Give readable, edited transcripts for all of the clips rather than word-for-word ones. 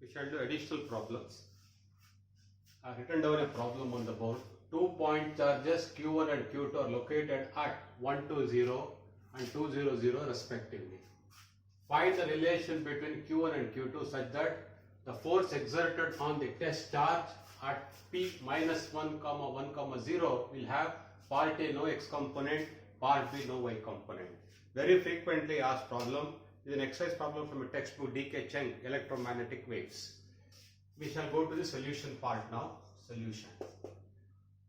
we shall do additional problems. I have written down a problem on the board. 2-point charges Q1 and Q2 are located at 120 and 200 respectively. Find the relation between Q1 and Q2 such that the force exerted on the test charge at P minus 1, 1, 0 will have part A no X component, part B no Y component. Very frequently asked problem is an exercise problem from a textbook, D.K. Cheng, electromagnetic waves. We shall go to the solution part now. Solution.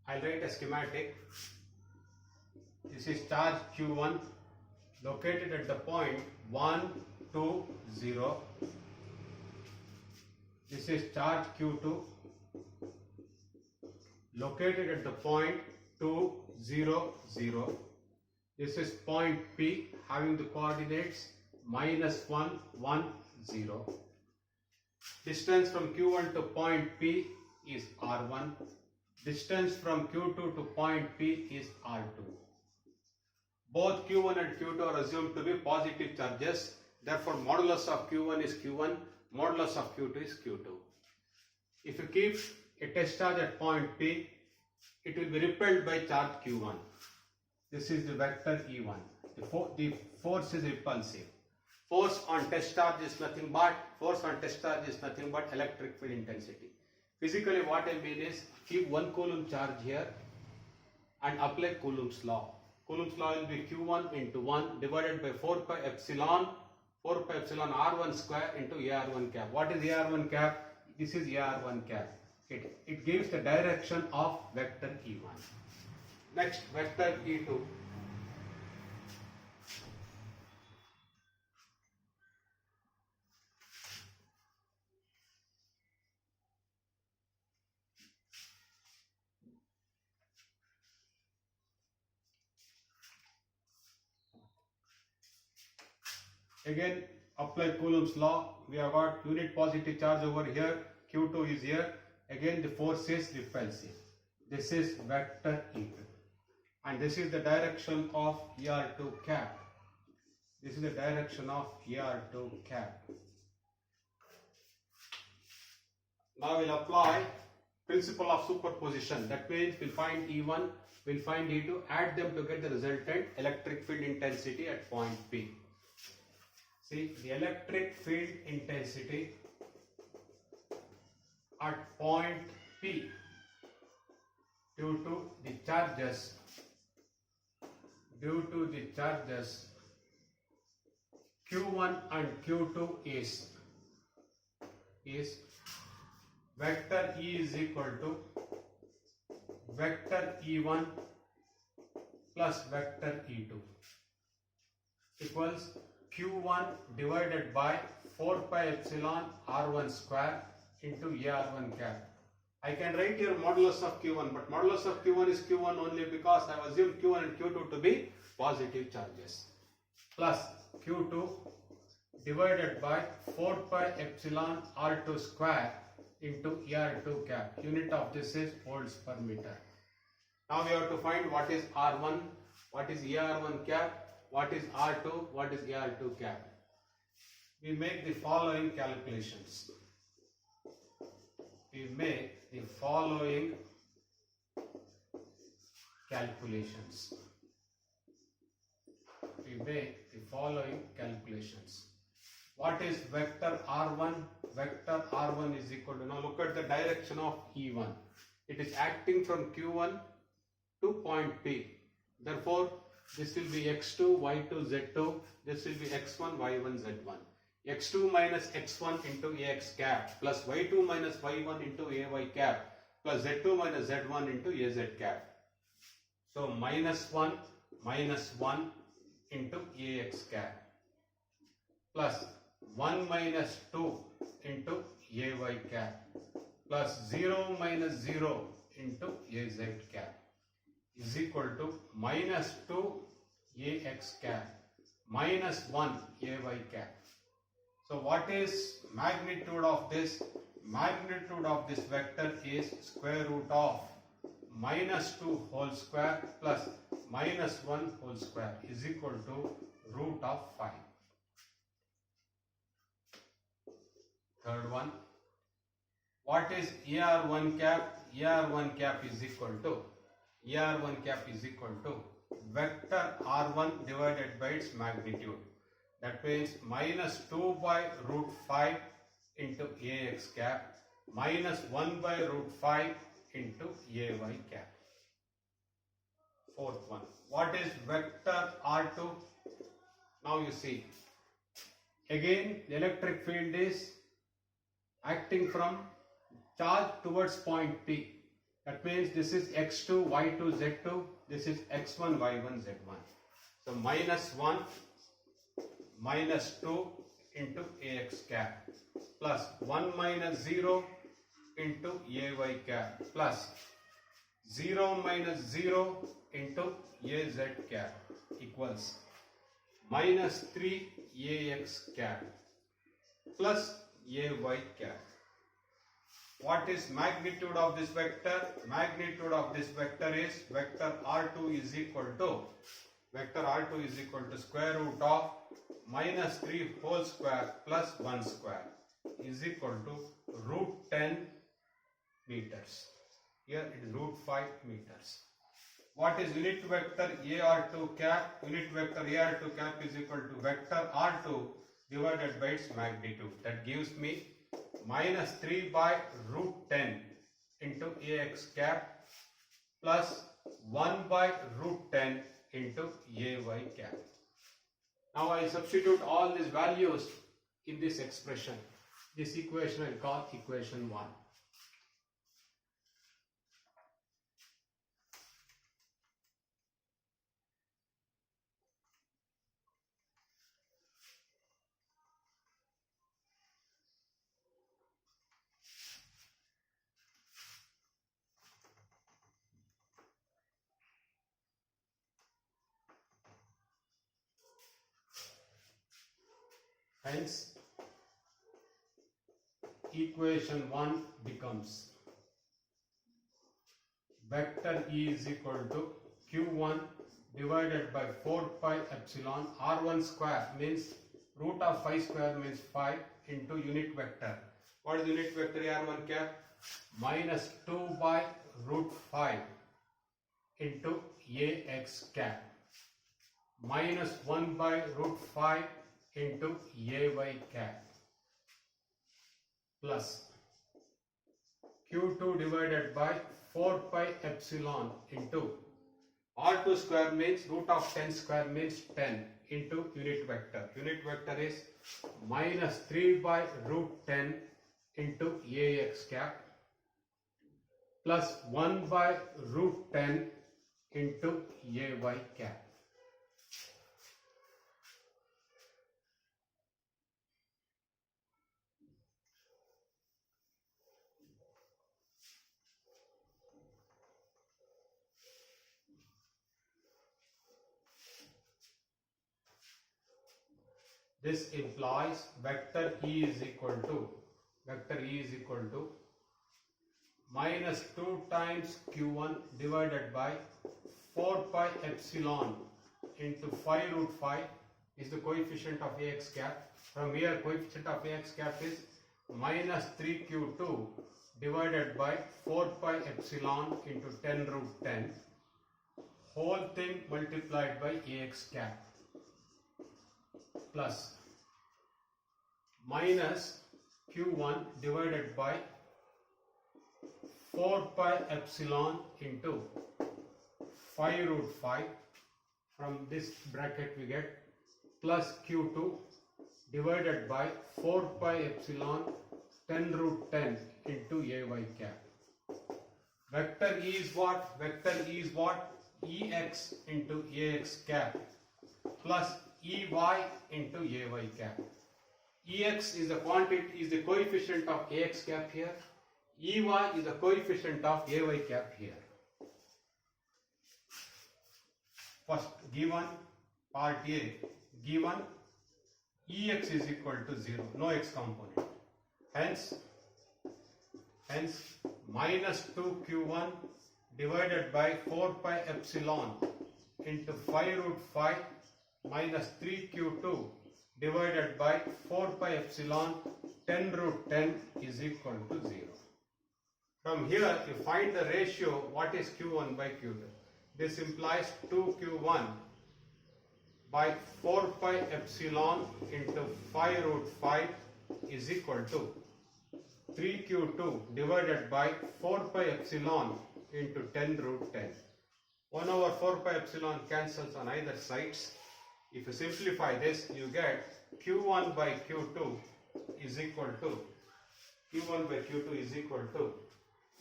I'll write a schematic. This is charge Q1 located at the point 1, 2, 0. This is charge Q2 located at the point 2, 0, 0. This is point P having the coordinates minus 1, 1, 0. Distance from Q1 to point P is R1. Distance from Q2 to point P is R2. Both Q1 and Q2 are assumed to be positive charges. Therefore, modulus of Q1 is Q1, modulus of Q2 is Q2. If you keep a test charge at point P, it will be repelled by charge Q1. This is the vector E1. The force is repulsive. Force on test charge is nothing but electric field intensity. Physically, what I mean is keep 1 coulomb charge here and apply Coulomb's law. Coulomb's law will be Q1 into 1 divided by 4 pi epsilon R1 square into AR1 cap. What is AR1 cap? This is AR1 cap. It gives the direction of vector E1. Next, vector E2. Again, apply Coulomb's law. We have got unit positive charge over here. Q2 is here. Again, the force is repulsive. This is vector E2. And this is the direction of ER2 cap. This is the direction of ER2 cap. Now we'll apply principle of superposition. That means we'll find E1, we'll find E2, add them to get the resultant electric field intensity at point P. See, the electric field intensity at point P due to the charges Q1 and Q2 is vector E is equal to vector E1 plus vector E2 equals Q1 divided by 4 pi epsilon R1 square into AR1 cap. I can write here modulus of Q1, but modulus of Q1 is Q1 only because I have assumed Q1 and Q2 to be positive charges. Plus Q2 divided by 4 pi epsilon R2 square into AR2 cap. Unit of this is volts per meter. Now we have to find what is R1, what is AR1 cap, what is R2, what is AR2 cap. We make the following calculations. What is vector R1? Vector R1 is equal to, now look at the direction of E1. It is acting from Q1 to point P. Therefore, this will be x2, y2, z2. This will be x1, y1, z1. x2 minus x1 into ax cap plus y2 minus y1 into ay cap plus z2 minus z1 into az cap. So minus 1 into ax cap plus 1 minus 2 into ay cap plus 0 minus 0 into az cap is equal to minus 2 ax cap minus 1 ay cap. So what is magnitude of this? Magnitude of this vector is square root of minus 2 whole square plus minus 1 whole square is equal to root of 5. Third one, What is AR1 cap? AR1 cap is equal to vector R1 divided by its magnitude. That means minus 2 by root 5 into AX cap minus 1 by root 5 into AY cap. Fourth one. What is vector R2? Now you see. Again, the electric field is acting from charge towards point P. That means this is x2, y2, z2. This is x1, y1, z1. So minus 1, minus 2 into AX cap plus 1 minus 0 into AY cap plus 0 minus 0 into AZ cap equals minus 3 AX cap plus AY cap. What is magnitude of this vector? Magnitude of this vector is vector R2 is equal to square root of minus 3 whole square plus 1 square is equal to root 10 meters. Here it is root 5 meters. What is unit vector AR2 cap? Unit vector AR2 cap is equal to vector R2 divided by its magnitude. That gives me minus 3 by root 10 into AX cap plus 1 by root 10 into AY cap. Now I substitute all these values in this expression. This equation I call equation 1. Hence, equation 1 becomes vector E is equal to Q1 divided by 4 pi epsilon R1 square means root of 5 square means 5 into unit vector. What is unit vector R1 cap? Minus 2 by root 5 into AX cap minus 1 by root 5 into AY cap plus Q2 divided by 4 pi epsilon into R2 square means root of 10 square means 10 into unit vector. Unit vector is minus 3 by root 10 into AX cap plus 1 by root 10 into AY cap. This implies vector E is equal to minus 2 times Q1 divided by 4 pi epsilon into 5 root 5 is the coefficient of AX cap. From here coefficient of AX cap is minus 3 Q2 divided by 4 pi epsilon into 10 root 10 whole thing multiplied by AX cap plus minus Q1 divided by 4 pi epsilon into 5 root 5. From this bracket we get plus Q2 divided by 4 pi epsilon 10 root 10 into AY cap. Vector E is what? EX into AX cap plus EY into AY cap. EX is the coefficient of AX cap here. EY is the coefficient of AY cap here. First, given part A, given EX is equal to 0, no X component. Hence minus 2 Q1 divided by 4 pi epsilon into 5 root 5 minus 3 Q2 divided by 4 pi epsilon 10 root 10 is equal to 0. From here, you find the ratio, what is Q1 by Q2. This implies 2Q1 by 4 pi epsilon into 5 root 5 is equal to 3Q2 divided by 4 pi epsilon into 10 root 10. 1 over 4 pi epsilon cancels on either sides. If you simplify this, you get Q1 by Q2 is equal to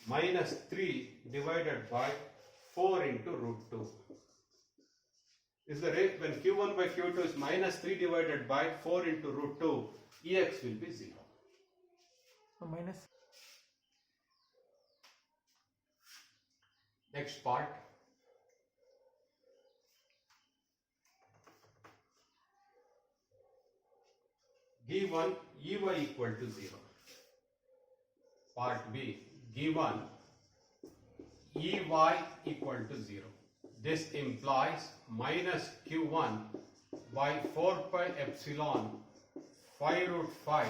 minus 3 divided by 4 into root 2. Is the rate when Q1 by Q2 is minus 3 divided by 4 into root 2, Ex will be 0. So minus. Next part. Given Ey equal to 0. Part B. Given Ey equal to 0. This implies minus Q1 by 4 pi epsilon 5 root 5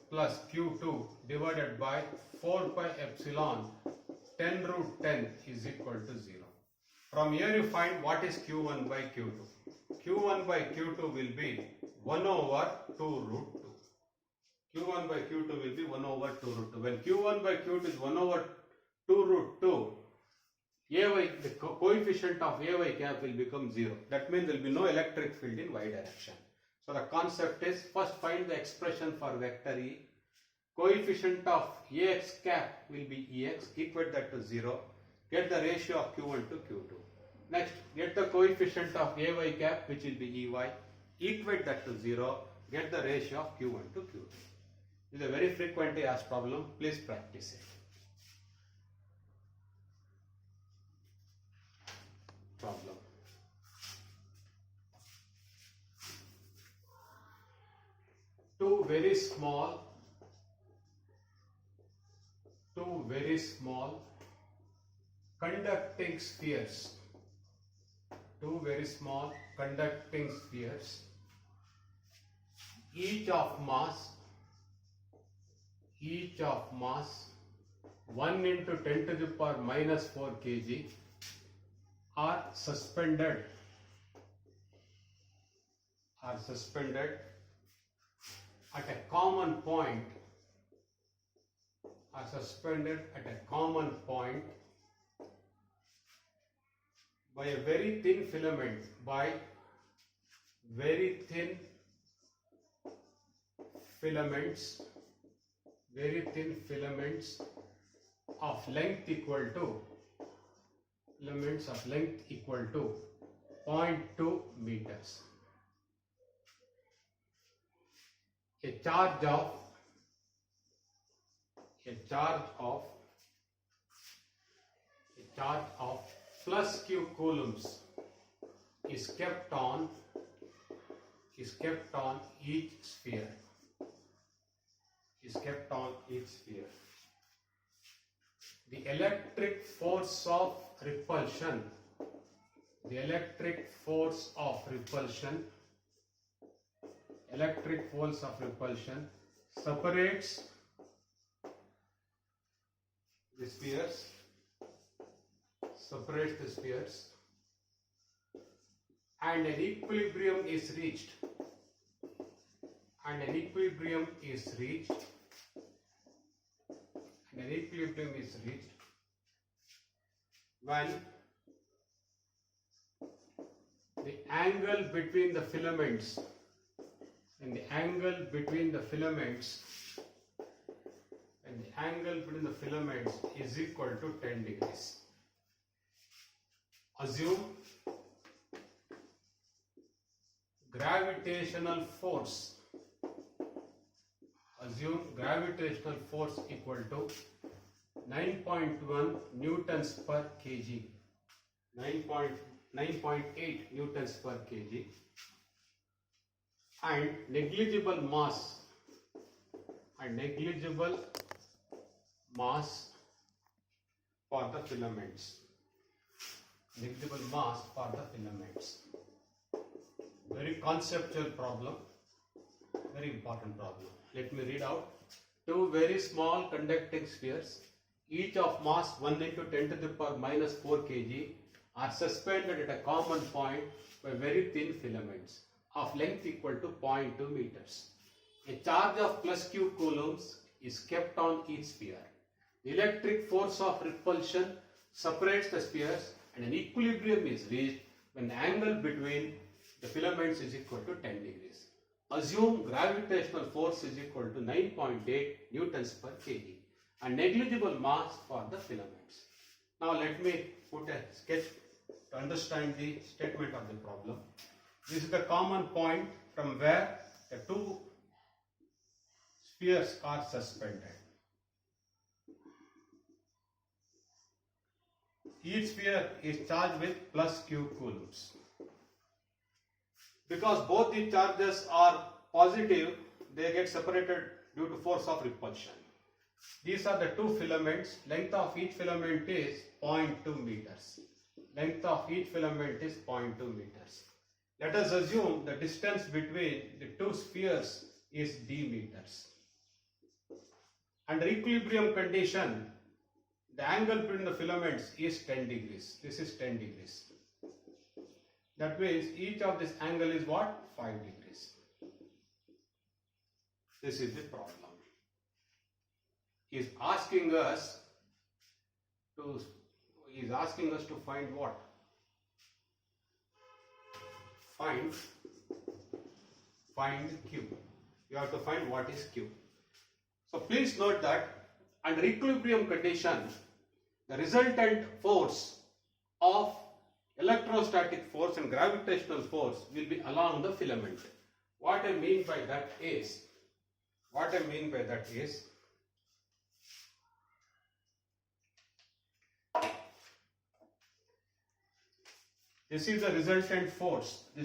plus Q2 divided by 4 pi epsilon 10 root 10 is equal to 0. From here you find what is Q1 by Q2. Q1 by Q2 will be 1 over 2 root 2. Q1 by Q2 will be 1 over 2 root 2. When Q1 by Q2 is 1 over 2 root 2, Ay, the coefficient of Ay cap will become 0. That means there will be no electric field in y direction. So the concept is, first find the expression for vector E. Coefficient of Ax cap will be Ex, equate that to 0. Get the ratio of Q1 to Q2. Next, get the coefficient of Ay cap, which will be Ey. Equate that to 0. Get the ratio of Q1 to Q2. This is a very frequently asked problem. Please practice it. Problem. Two very small conducting spheres. Two very small conducting spheres, each of mass 1 into 10 to the power minus 4 kg, are suspended at a common point by a very thin filament, very thin filaments of length equal to 0.2 meters. A charge of plus q coulombs is kept on each sphere. The electric force of repulsion separates the spheres, and an equilibrium is reached when the angle between the filaments is equal to 10 degrees. Assume gravitational force equal to 9.1 newtons per kg, 9.8 newtons per kg, and negligible mass for the filaments. Very conceptual problem, very important problem. Let me read out. Two very small conducting spheres, each of mass 1 into 10 to the power minus 4 kg, are suspended at a common point by very thin filaments of length equal to 0.2 meters. A charge of plus q coulombs is kept on each sphere. The electric force of repulsion separates the spheres and an equilibrium is reached when the angle between the filaments is equal to 10 degrees. Assume gravitational force is equal to 9.8 newtons per kg and negligible mass for the filaments. Now let me put a sketch to understand the statement of the problem. This is the common point from where the two spheres are suspended. Each sphere is charged with plus q coulombs. Because both the charges are positive, they get separated due to force of repulsion. These are the two filaments. Length of each filament is 0.2 meters. Length of each filament is 0.2 meters. Let us assume the distance between the two spheres is d meters. Under equilibrium condition, the angle between the filaments is 10 degrees. This is 10 degrees. That means each of this angle is what? 5 degrees. This is the problem. He is asking us to find what? Find q. You have to find what is q. So please note that under equilibrium condition, the resultant force of electrostatic force and gravitational force will be along the filament. What I mean by that is, this is the resultant force. The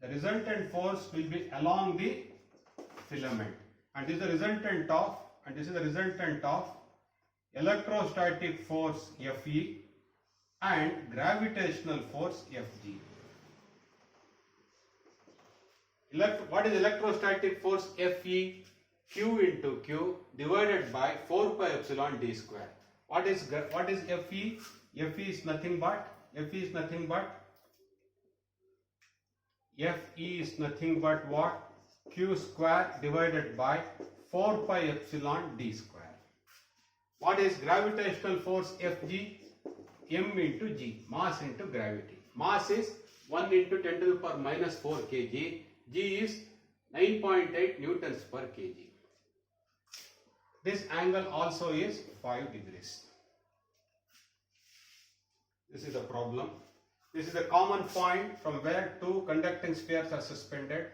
resultant force will be along the filament, and this is the resultant of electrostatic force Fe and gravitational force Fg. What is electrostatic force Fe? Q into Q divided by 4 pi epsilon d square. What is Fe? Fe is nothing but what? Q square divided by 4 pi epsilon d square. What is gravitational force Fg? M into G, mass into gravity. Mass is 1 into 10 to the power minus 4 kg. G is 9.8 newtons per kg. This angle also is 5 degrees. This is the problem. This is the common point from where two conducting spheres are suspended.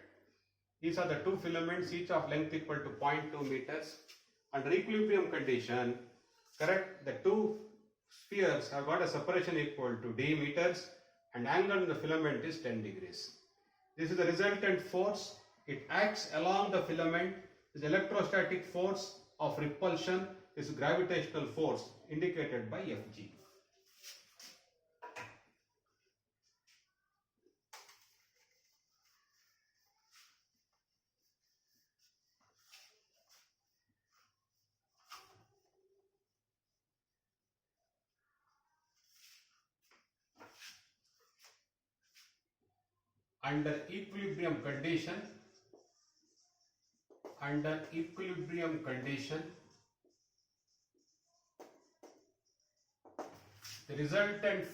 These are the two filaments, each of length equal to 0.2 meters. Under equilibrium condition, correct, the two spheres have got a separation equal to d meters and angle in the filament is 10 degrees. This is the resultant force. It acts along the filament. This is electrostatic force of repulsion. This is gravitational force indicated by Fg. Under equilibrium condition, the resultant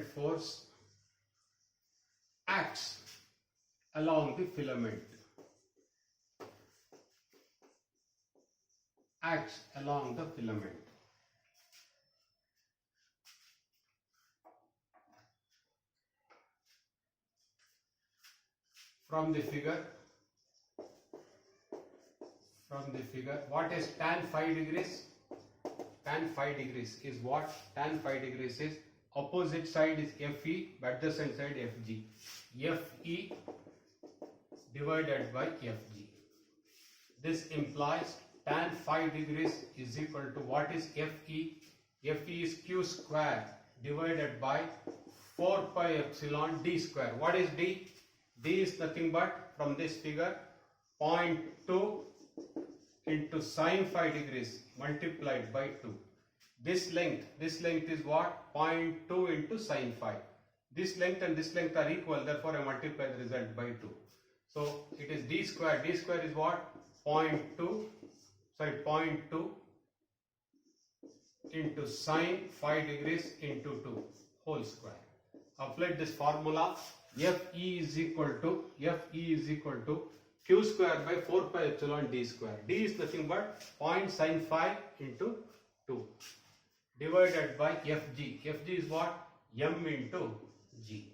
force acts along the filament. From the figure, what is tan 5 degrees? Tan 5 degrees is what? Tan 5 degrees is opposite side is Fe, adjacent side Fg. Fe divided by Fg. This implies tan 5 degrees is equal to what is Fe? Fe is Q square divided by 4 pi epsilon d square. What is d? D is nothing but from this figure 0.2 into sine 5 degrees multiplied by 2. This length is what? 0.2 into sine 5. This length and this length are equal, therefore I multiply the result by 2. So it is D square. D square is what? 0.2 into sine 5 degrees into 2 whole square. Apply this formula. Fe is equal to Q square by 4 pi epsilon D square. D is nothing but 0. Sine 5 into 2 divided by Fg. Fg is what? M into G.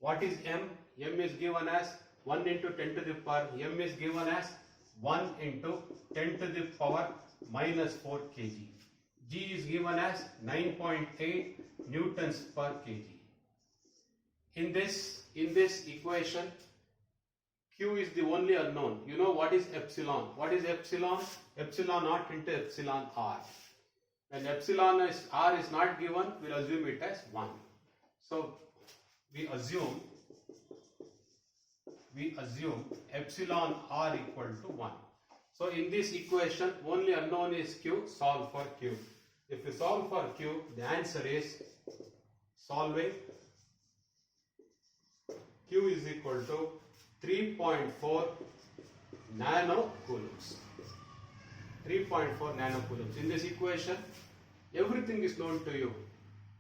What is M? M is given as 1 into 10 to the power. M is given as 1 into 10 to the power minus 4 kg. G is given as 9.8 newtons per kg. In this equation, Q is the only unknown. You know what is epsilon? What is epsilon? Epsilon naught into epsilon R. When R is not given, we'll assume it as 1. So we assume epsilon R equal to 1. So in this equation, only unknown is Q. Solve for Q. If you solve for Q, the answer is solving. Q is equal to 3.4 nanocoulombs. 3.4 nanocoulombs. In this equation, everything is known to you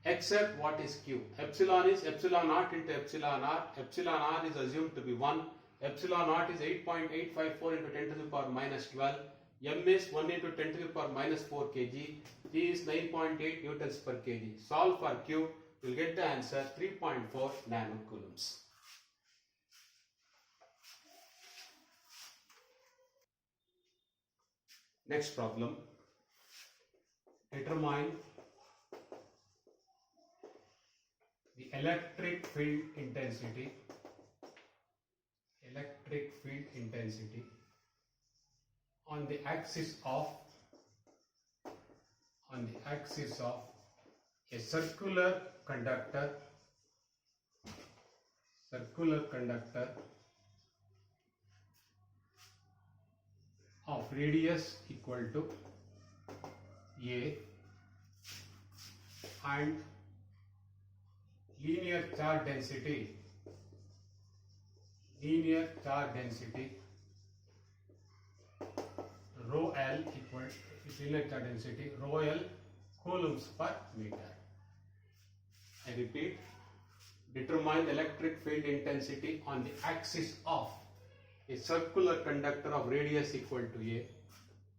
except what is Q. Epsilon is epsilon naught into epsilon R. Epsilon R is assumed to be 1. Epsilon naught is 8.854 into 10 to the power minus 12. M is 1 into 10 to the power minus 4 kg. G is 9.8 newtons per kg. Solve for Q, you will get the answer 3.4 nanocoulombs. Next problem. Determine the electric field intensity on the axis of a circular conductor of radius equal to A and linear charge density rho L equal to linear charge density rho L coulombs per meter. I repeat, determine electric field intensity on the axis of a circular conductor of radius equal to A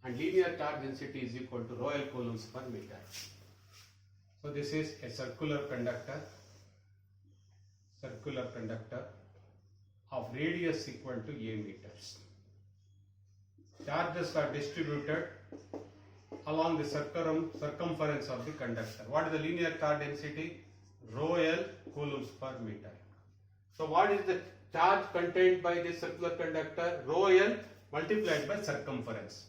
and linear charge density is equal to rho L coulombs per meter. So this is a circular conductor of radius equal to A meters. Charges are distributed along the circumference of the conductor. What is the linear charge density? Rho L coulombs per meter. So what is the charge contained by this circular conductor? Rho L multiplied by circumference.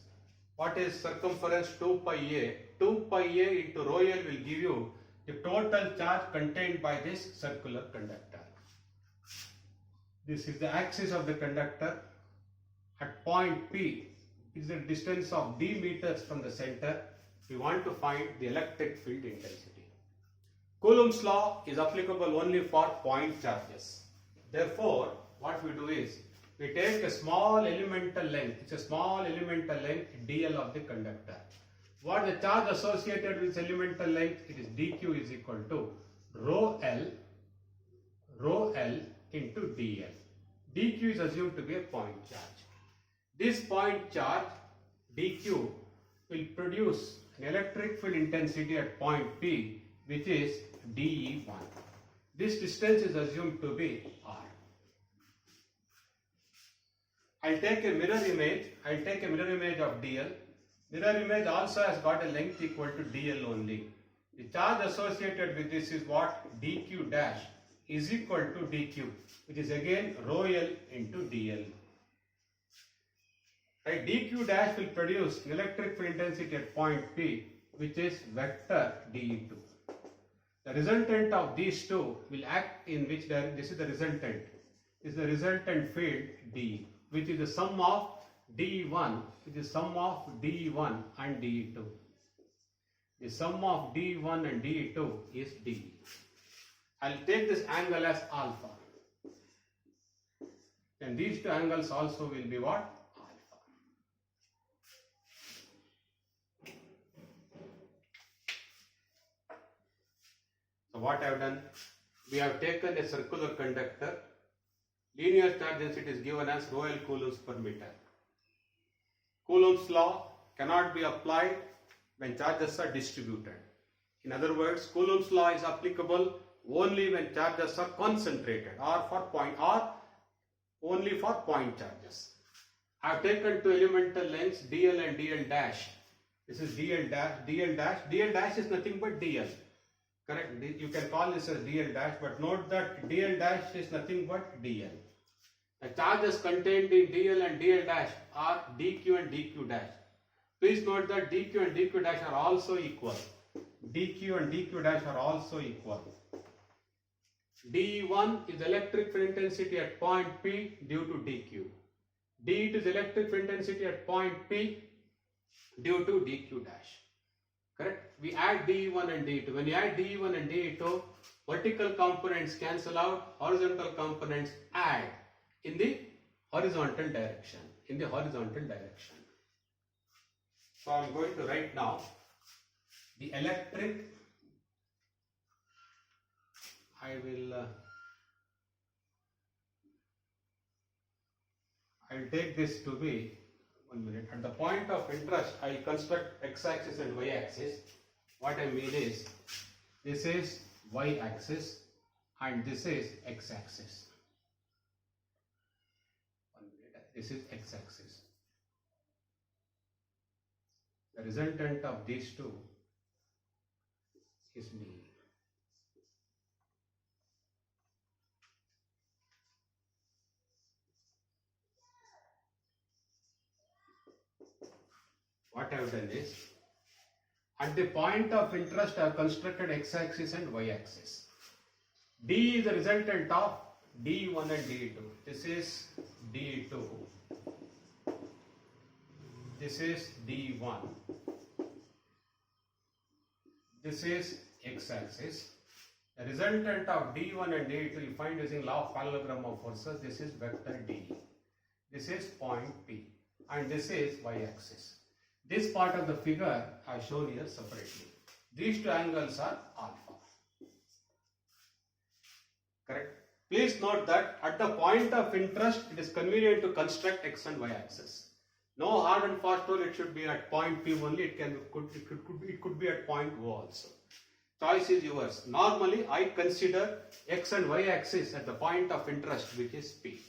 What is circumference? 2 pi A. 2 pi A into rho L will give you the total charge contained by this circular conductor. This is the axis of the conductor. At point P is the distance of d meters from the center. We want to find the electric field intensity. Coulomb's law is applicable only for point charges. Therefore, what we do is we take a small elemental length. It's a small elemental length dl of the conductor. What the charge associated with elemental length? It is dq is equal to rho L into dl. dq is assumed to be a point charge. This point charge dq will produce an electric field intensity at point P, which is dE1. This distance is assumed to be R. I'll take a mirror image of dl. Mirror image also has got a length equal to dl only. The charge associated with this is what? dq dash is equal to dq, which is again rho L into dl. Right, dq dash will produce an electric field intensity at point P, which is vector dE2. The resultant of these two will act in which direction? This is the resultant. is the resultant field D, which is the sum of D1, which is sum of D1 and D2. The sum of D1 and D2 is D. I'll take this angle as alpha. And these two angles also will be what? Alpha. So what I have done? We have taken a circular conductor. Linear charge density is given as rho L coulombs per meter. Coulomb's law cannot be applied when charges are distributed. In other words, Coulomb's law is applicable only when charges are concentrated or only for point charges. I have taken two elemental lengths dl and dl dash. This is dl dash, dl dash. Dl dash is nothing but dl. Correct? You can call this as dl dash, but note that dl dash is nothing but dl. The charges contained in dl and dl dash are dq and dq dash. Please note that dq and dq dash are also equal. dq and dq dash are also equal. D1 is electric field intensity at point P due to dq. D2 is electric field intensity at point P due to dq dash. Correct? We add D1 and D2. When you add D1 and D2, vertical components cancel out, horizontal components add in the horizontal direction. So I am going to write now the electric. I will take this to be 1 minute. At the point of interest, I will construct x-axis and y-axis. What I mean is, this is y-axis and this is x-axis. 1 minute. This is x-axis. The resultant of these two is me. What I have done is, at the point of interest, I have constructed x-axis and y-axis. D is the resultant of D1 and D2. This is D2. This is D1. This is x-axis. The resultant of D1 and D2 you find using law of parallelogram of forces. This is vector D. This is point P. And this is y-axis. This part of the figure I have shown here separately. These two angles are alpha. Correct? Please note that at the point of interest, it is convenient to construct x and y axis. No hard and fast rule, it should be at point P only. It could be at point O also. Choice is yours. Normally, I consider x and y axis at the point of interest, which is P.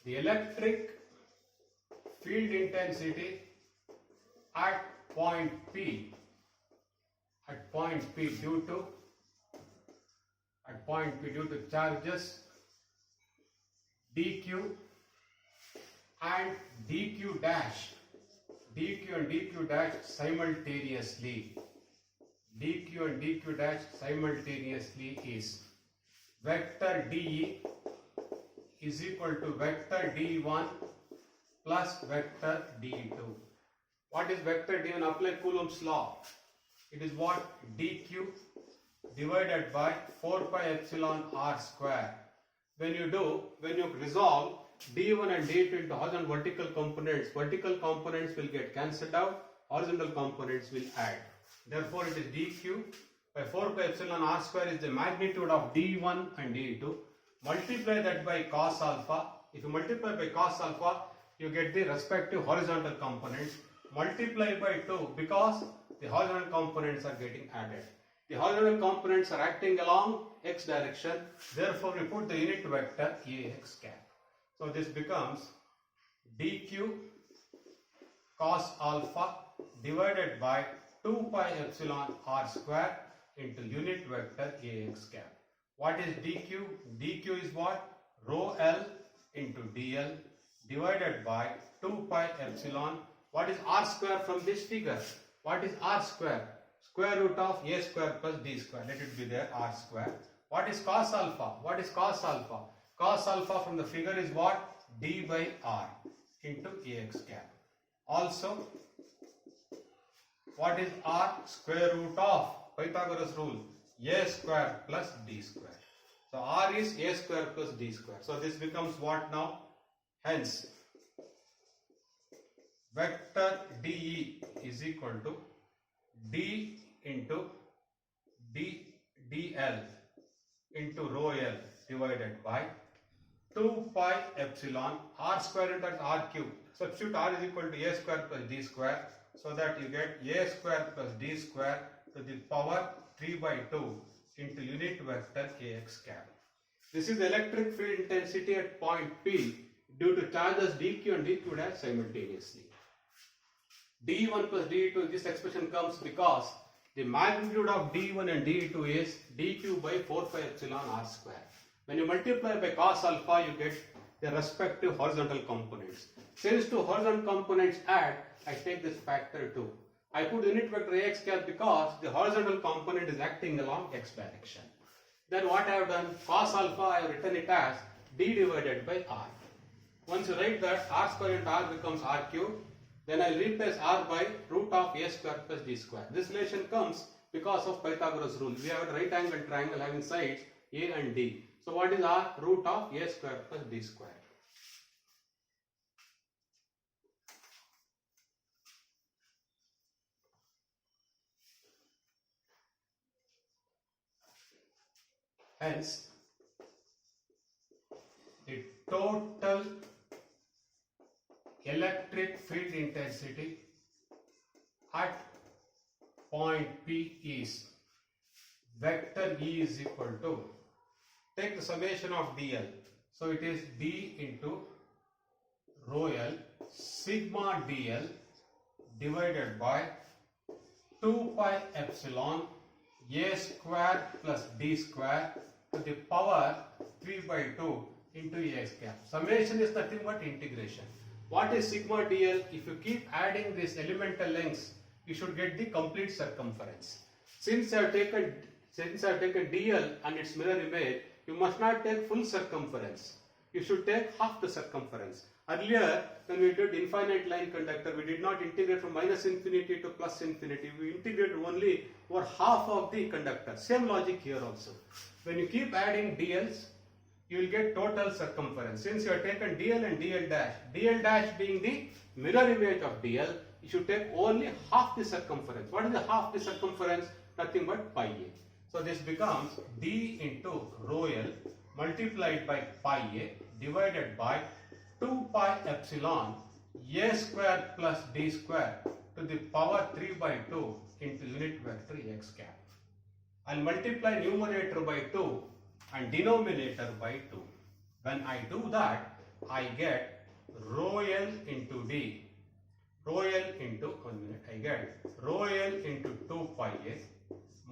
The electric field intensity at point P due to charges dq and dq dash simultaneously. dq and dq dash simultaneously is vector d is equal to vector d1 plus vector d2. What is vector d1? Apply Coulomb's law. It is what? dq divided by 4 pi epsilon r square. When you resolve d1 and d2 into horizontal and vertical components will get cancelled out, horizontal components will add. Therefore, it is dq by 4 pi epsilon r square is the magnitude of d1 and d2. Multiply that by cos alpha. If you multiply by cos alpha, you get the respective horizontal components. Multiply by 2 because the horizontal components are getting added. The horizontal components are acting along x direction. Therefore, we put the unit vector ax cap. So this becomes dq cos alpha divided by 2 pi epsilon r square into unit vector ax cap. What is dq? dq is what? Rho L into dl divided by 2 pi epsilon. What is r square from this figure? What is r square? Square root of a square plus d square. Let it be there, r square. What is cos alpha? What is cos alpha? Cos alpha from the figure is what? D by r into ax cap. Also, what is r? Square root of Pythagoras rule, a square plus d square. So r is a square plus d square. So this becomes what now? Hence, vector dE is equal to d into dl into rho l divided by 2 pi epsilon r square, and that's r cube. Substitute r is equal to a square plus d square, so that you get a square plus d square to the power 3 by 2 into unit vector ax cap. This is electric field intensity at point P due to charges dq and dq dash simultaneously. d1 plus d2, this expression comes because the magnitude of d1 and d2 is dq by 4 pi epsilon r square. When you multiply by cos alpha, you get the respective horizontal components. Since two horizontal components add, I take this factor 2. I put unit vector ax cap because the horizontal component is acting along x direction. Then what I have done, cos alpha, I have written it as d divided by r. Once you write that, r square into r becomes r cube. Then I replace r by root of a square plus d square. This relation comes because of Pythagoras rule. We have a right angle triangle having sides a and d. So what is r? Root of a square plus d square. Hence, the total electric field intensity at point P is vector E is equal to, take the summation of dl. So it is d into rho l sigma dl divided by 2 pi epsilon a square plus d square to the power 3 by 2 into ax cap. Summation is nothing but integration. What is sigma dl? If you keep adding these elemental lengths, you should get the complete circumference. Since I have taken dl and its mirror image, you must not take full circumference. You should take half the circumference. Earlier, when we did infinite line conductor, we did not integrate from minus infinity to plus infinity. We integrated only over half of the conductor. Same logic here also. When you keep adding dl's, you will get total circumference. Since you have taken dl and dl dash being the mirror image of dl, you should take only half the circumference. What is the half the circumference? Nothing but pi a. So this becomes d into rho l multiplied by pi a divided by 2 pi epsilon a square plus d square to the power 3 by 2 into unit vector x cap. I'll multiply numerator by 2 and denominator by 2. When I do that, I get rho l into d, rho l into, 1 minute, I get rho l into 2 pi a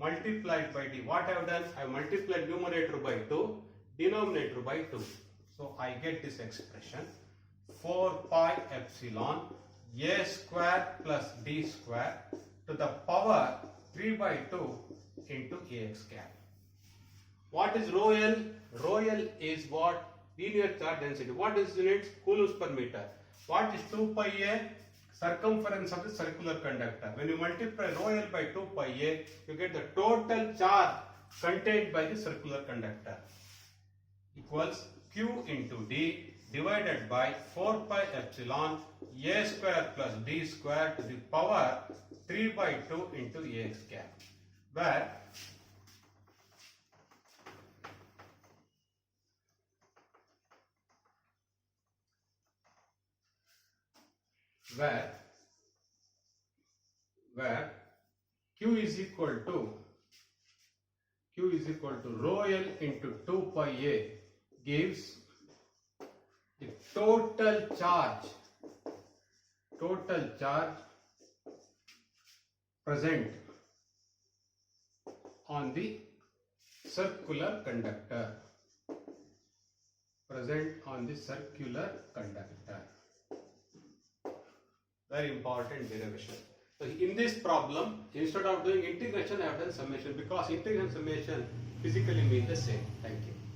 multiplied by d. What I have done? I have multiplied numerator by 2, denominator by 2. So I get this expression 4 pi epsilon a square plus d square to the power 3 by 2 into ax cap. What is rho l? Rho l is what? Linear charge density. What is units? Coulombs per meter. What is 2 pi a? Circumference of the circular conductor. When you multiply rho l by 2 pi a, you get the total charge contained by the circular conductor equals q into d divided by 4 pi epsilon a square plus d square to the power 3 by 2 into ax cap, where q is equal to rho l into 2 pi a gives the total charge present on the circular conductor. present on the circular conductor. Very important derivation. So in this problem, instead of doing integration, I have done summation because integration and summation physically mean the same. Thank you.